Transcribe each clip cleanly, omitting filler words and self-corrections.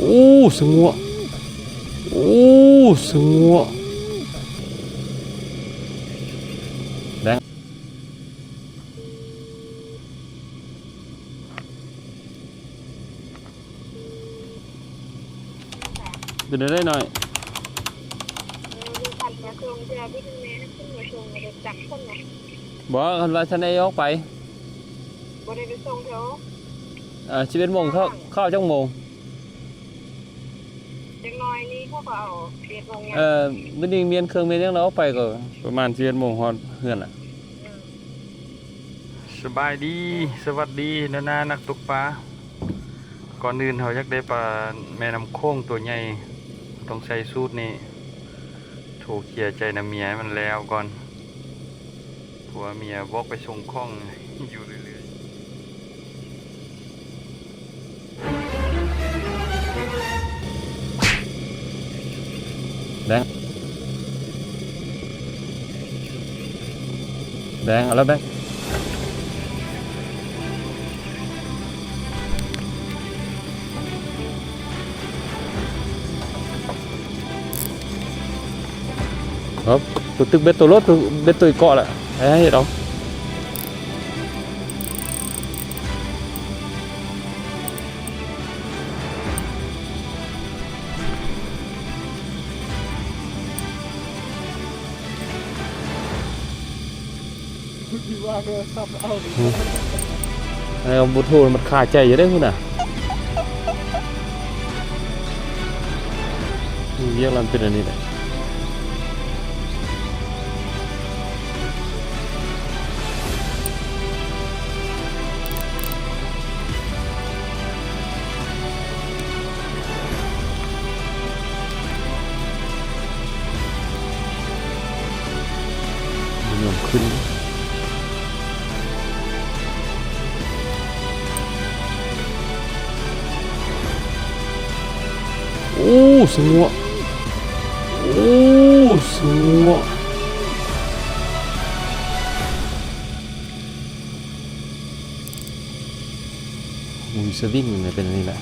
โอ้สงวโอ้สงวแดงเป็นได้หน่อยบอกคันว่าฉันได้ยกไปบ่ได้ไปส่งเขา11 โมงเข้าจังโมงจังน้อยนี่เขาก็เอา11 โมงมื้อนี้เมียนเครื่องเมียนยังเราไปก็ประมาณ11 โมงฮอดเฮือนล่ะสบายดีสวัสดีนานักตกปลาก่อนอื่นเขาอยากได้ปลาแม่น้ำโค้งตัวใหญ่ต้องใส่สูตรนี้โทรเคลียร์ใจน้ำเมียมันแล้วก่อนผัวเมียบอกไปส่งข้องอยู่เรื่อยๆแดงเอาแล้วแบงครับตัวตึกเบ็ดตัวรถตัวเบ็ดตัวเกาะแหละให้เราว่าก็ซับเอาบุตรโทรมันขาดใจอยู่ได้คุณน่ะเรียกมันเป็นอันนี้แหละมันขึ้นโอ้สงวโอ้สงวมูสวิงเนี่ยเป็นอันนี้แหละ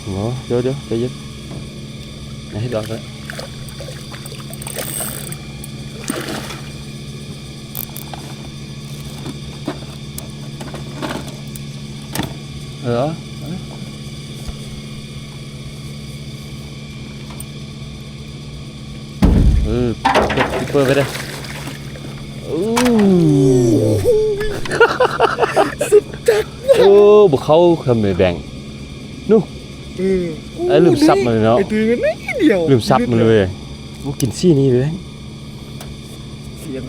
โอ้เดี๋ยวใจเย็นให้ดอกเลยเปิดไปเลยสุดจัดบุกเขาทำในแดงนู่ไอ้ลืมซับมันเลยเนาะตื่นนิดเดียวลืมซับมันเลยบุกกินซี่นี่เลยเสียง